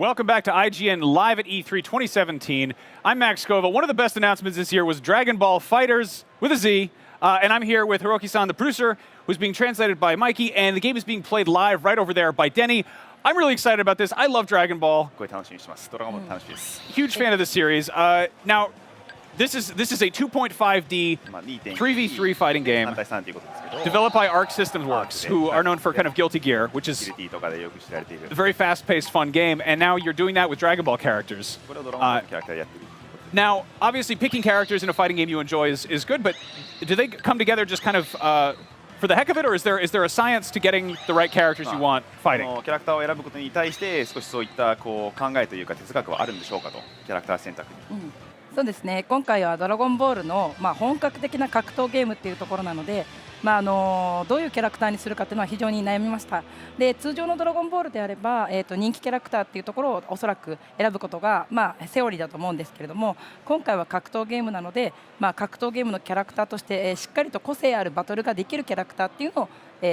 Welcome back to IGN Live at E3 2017. I'm Max Scova. One of the best announcements this year was Dragon Ball FighterZ with a Z. And I'm here with Hiroki-san, the producer, who's being translated by Mikey, and the game is being played live right over there by Denny. I'm really excited about this. I love Dragon Ball. Huge fan of the series. Now, this is a 2.5D 3v3 fighting game developed by Arc Systems Works, who are known for kind of Guilty Gear, which is a very fast-paced, fun game. And now you're doing that with Dragon Ball characters. Now, obviously, picking characters in a fighting game you enjoy is good, but do they come together just kind of for the heck of it, or is there a science to getting the right characters you want fighting? キャラクターを選ぶことに対して少しそういったこう考えというか哲学はあるんでしょうかとキャラクター選択に。そうですね。今回はドラゴンボールの本格的な格闘ゲームっていうところなので、どういうキャラクターにするかっていうのは非常に悩みました。で、通常のドラゴンボールであれば、人気キャラクターっていうところをおそらく選ぶことがセオリーだと思うんですけれども、今回は格闘ゲームなので、格闘ゲームのキャラクターとして、しっかりと個性あるバトルができるキャラクターっていうのを、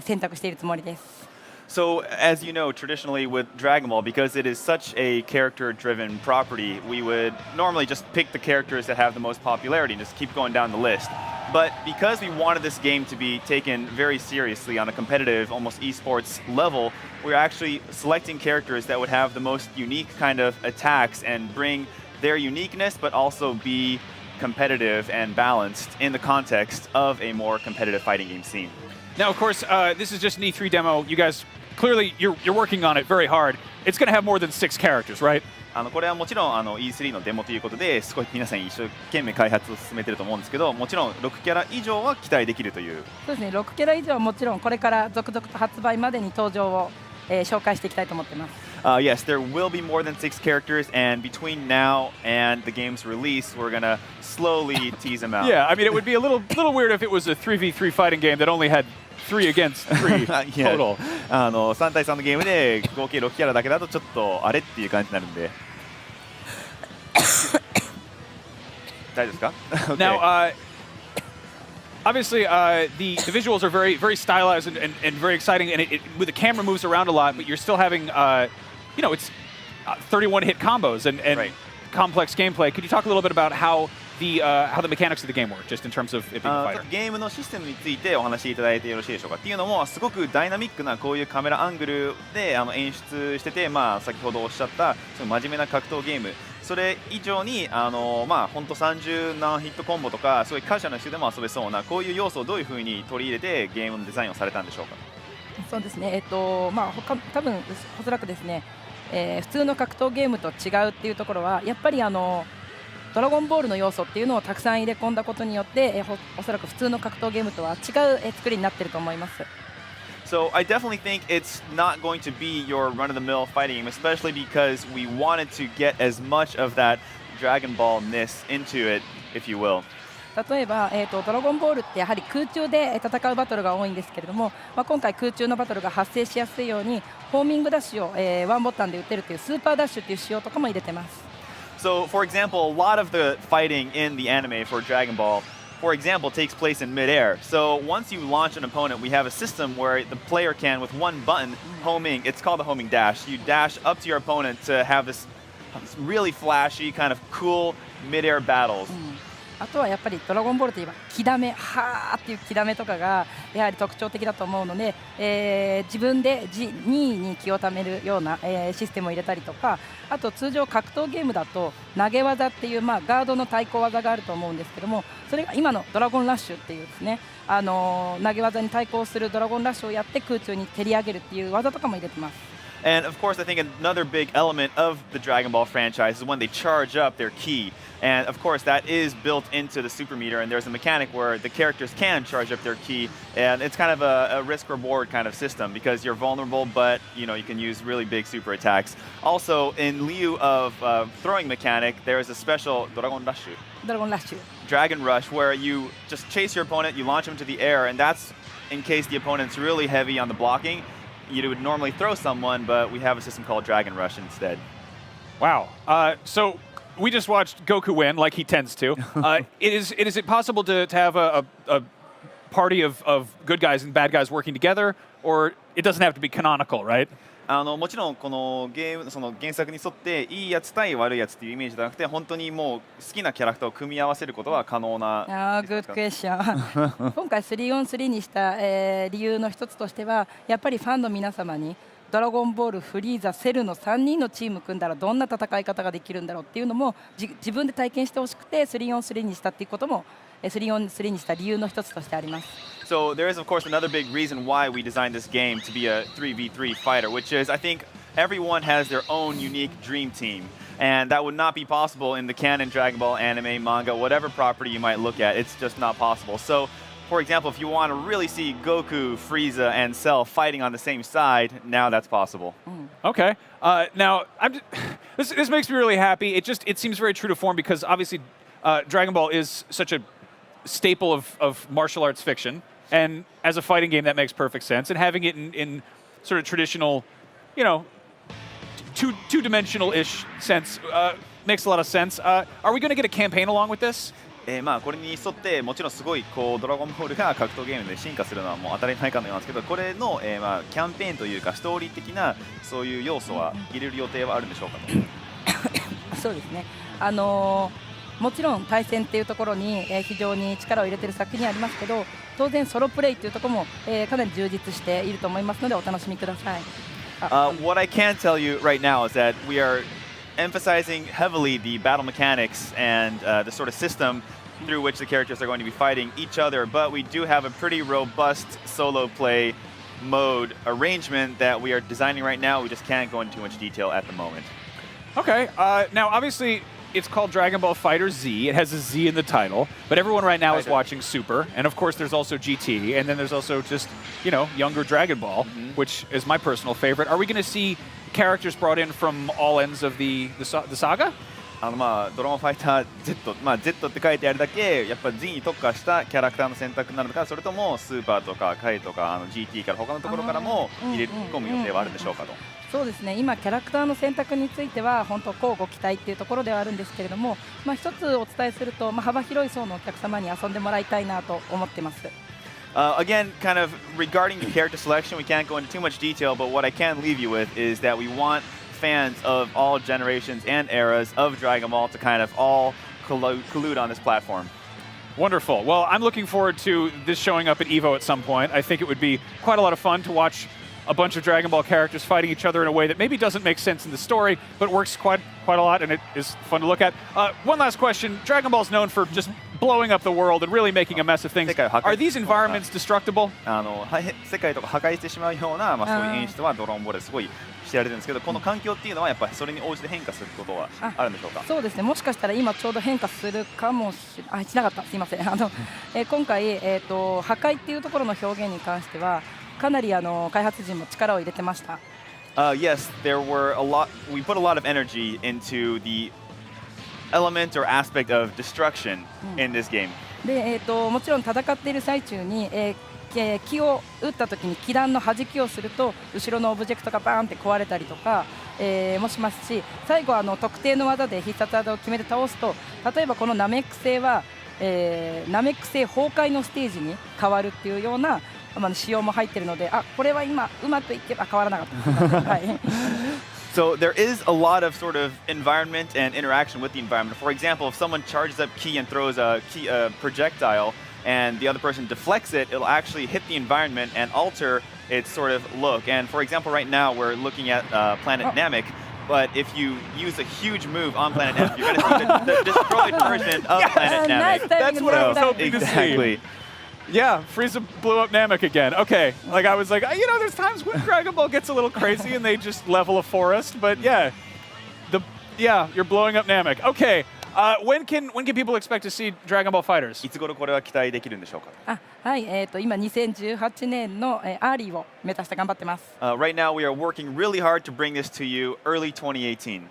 選択しているつもりです。So, as you know, traditionally with Dragon Ball, because it is such a character-driven property, we would normally just pick the characters that have the most popularity and just keep going down the list. But because we wanted this game to be taken very seriously on a competitive, almost esports level, we're actually selecting characters that would have the most unique kind of attacks and bring their uniqueness, but also be competitive and balanced in the context of a more competitive fighting game scene. Now, of course, this is just an E3 demo. You guys, clearly, you're working on it very hard. It's going to have more than 6 characters, right? これはもちろんE3 のデモということですごい皆さん一生懸命開発を進めていると思うんですけど、もちろん6キャラ以上は期待できるという。そうですね。6キャラ以上はもちろんこれから続々と発売までに登場を、紹介していきたいと思っています。Yes, there will be more than 6 characters, and between now and the game's release, we're gonna slowly tease them out. Yeah, I mean, it would be a little weird if it was a 3v3 fighting game that only had 3 against 3 total. 3対3のゲームで合計6キャラだけだとちょっとあれっていう感じになるんで。大丈夫ですか？ Okay. Now, obviously, the visuals are very stylized and very exciting, and with the camera moves around a lot, but you're still having, it's 31 hit combos and right. complex gameplay. Could you talk a little bit about how the mechanics of the game work, just in terms of it being a fighter? ゲームのシステムについてお話しいただいてよろしいでしょうか。っていうのもすごくダイナミックなこういうカメラアングルで演出してて、先ほどおっしゃったその真面目な格闘ゲーム。それ以上に本当30何ヒットコンボとかそういうカジュアルな人でも遊べそうなこういう要素をどういうふうに取り入れてゲームのデザインをされたんでしょうか。そうですね。多分おそらくですね、普通の格闘ゲームと違うっていうところはやっぱりドラゴンボールの要素っていうのをたくさん入れ込んだことによって、おそらく普通の格闘ゲームとは違う作りになっていると思います。So I definitely think it's not going to be your run-of-the-mill fighting game, especially because we wanted to get as much of that Dragon Ball-ness into it, if you will. 例えば、ドラゴンボールってやはり空中で戦うバトルが多いんですけれども、今回空中のバトルが発生しやすいようにホーミングダッシュを、ワンボタンで打てるというスーパーダッシュっていう仕様とかも入れてます。So, for example, a lot of the fighting in the anime for Dragon Ball, for example, takes place in midair. So once you launch an opponent, we have a system where the player can, with one button, homing. It's called the homing dash. You dash up to your opponent to have this really flashy, kind of cool midair battles. あとはやっぱりドラゴンボールといえば気ダメはーっていう気ダメとかがやはり特徴的だと思うので、自分で2位に気をためるような、システムを入れたりとか、あと通常格闘ゲームだと投げ技っていう、ガードの対抗技があると思うんですけども、それが今のドラゴンラッシュっていうですね、投げ技に対抗するドラゴンラッシュをやって空中に蹴り上げるっていう技とかも入れてます。And of course, I think another big element of the Dragon Ball franchise is when they charge up their ki. And of course, that is built into the super meter. And there's a mechanic where the characters can charge up their ki. And it's kind of a risk-reward kind of system because you're vulnerable, but you can use really big super attacks. Also, in lieu of throwing mechanic, there is a special Dragon Rush where you just chase your opponent, you launch him to the air, and that's in case the opponent's really heavy on the blocking. You would normally throw someone, but we have a system called Dragon Rush instead. Wow. So we just watched Goku win, like he tends to. Is it possible to have a party of good guys and bad guys working together, or it doesn't have to be canonical, right? もちろんこのゲームその原作に沿っていいやつ対悪いやつっていうイメージじゃなくて、本当にもう好きなキャラクターを組み合わせることは可能な。グッドクエスチョン今回 3on3 にした、理由の一つとしてはやっぱりファンの皆様にドラゴンボール、フリーザ、セルの3人のチーム組んだらどんな戦い方ができるんだろうっていうのも自分で体験してほしくて 3on3 にしたっていうことも 3on3 にした理由の一つとしてあります。So there is of course another big reason why we designed this game to be a 3v3 fighter, which is I think everyone has their own unique dream team. And that would not be possible in the canon Dragon Ball anime, manga, whatever property you might look at. It's just not possible. So, for example, if you want to really see Goku, Frieza, and Cell fighting on the same side, now that's possible. Okay. Now, this makes me really happy. It seems very true to form because obviously Dragon Ball is such a staple of martial arts fiction. And as a fighting game, that makes perfect sense. And having it in sort of traditional, you know, two-dimensional-ish sense makes a lot of sense. Are we going to get a campaign along with this? まあこれに沿ってもちろんすごいこうドラゴンボールが格闘ゲームで進化するのはもう当たり前かのようなんですけど、これの、まあキャンペーンというかストーリー的なそういう要素は入れる予定はあるんでしょうかと。そうですね。もちろん対戦っていうところに、非常に力を入れている作品ありますけど、当然ソロプレイっていうところも、かなり充実していると思いますのでお楽しみください。What I can tell you right now is that we are emphasizing heavily the battle mechanics and the sort of system through which the characters are going to be fighting each other, but we do have a pretty robust solo play mode arrangement that we are designing right now. We just can't go into too much detail at the moment. Okay. Now, obviously, it's called Dragon Ball FighterZ. It has a Z in the title, but everyone right now is watching Super, and of course there's also GT, and then there's also just, you know, younger Dragon Ball, which is my personal favorite. Are we going to see characters brought in from all ends of the saga? まあドラゴンファイター Z、まあ Z って書いてあるだけやっぱ Z に特化したキャラクターの選択なのか、それともスーパーとかカイとかGT から他のところからも入れ込む予定はあるんでしょうかと。そうですね。今キャラクターの選択については本当交互期待っていうところではあるんですけれども、まあ一つお伝えすると、まあ幅広い層のお客様に遊んでもらいたいなと思ってます。Again, kind of regarding the character selection, we can't go into too much detail, but what I can leave you with is that we want fans of all generations and eras of Dragon Ball to kind of all collude on this platform. Wonderful. Well, I'm looking forward to this showing up at EVO at some point. I think it would be quite a lot of fun to watch a bunch of Dragon Ball characters fighting each other in a way that maybe doesn't make sense in the story, but works quite a lot, and it is fun to look at. One last question. Dragon Ball is known for just blowing up the world and really making a mess of things. Are these environments destructible? 世界とか破壊してしまうような、まあ、そういう演出はドラゴンボールですごい知られてるんですけど、この環境っていうのはやっぱりそれに応じて変化することはあるんでしょうか。そうですね。もしかしたら今ちょうど変化するかもしなかった。すいません。今回破壊っていうところの表現に関してはかなり開発陣も力を入れてました。Yes, there were a lot. We put a lot of energy into the element or aspect of destruction in this game. で、もちろん戦っている最中に、気を打った時に気弾の弾きをすると後ろのオブジェクトがバーンって壊れたりとか、もしますし、最後特定の技で必殺技を決めて倒すと、例えばこのナメック星は、ナメック星崩壊のステージに変わるっていうような仕様も入っているので、これは今うまくいけば変わらなかった。はい。So there is a lot of sort of environment and interaction with the environment. For example, if someone charges up ki and throws a projectile and the other person deflects it, it'll actually hit the environment and alter its sort of look. And for example, right now we're looking at planet Namek. But if you use a huge move on planet Namek, you're going to see the destroyed version of planet Namek. That's what I was hoping to see. Exactly. Yeah, Frieza blew up Namek again. Okay, like I was like, you know, there's times when Dragon Ball gets a little crazy and they just level a forest, but yeah, you're blowing up Namek. Okay, when can people expect to see Dragon Ball FighterZ? いつ頃これは期待できるんでしょうか。はい、今2018年のアーリーを目指して頑張ってます。Right now we are working really hard to bring this to you early 2018.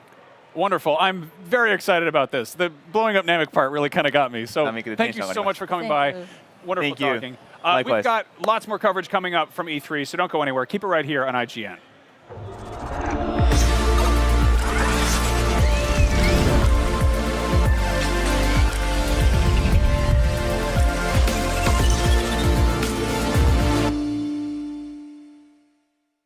Wonderful. I'm very excited about this. The blowing up Namek part really kind of got me. So thank you so much for coming by. Wonderful Thank you. talking. Likewise. We've got lots more coverage coming up from E3, so don't go anywhere. Keep it right here on IGN.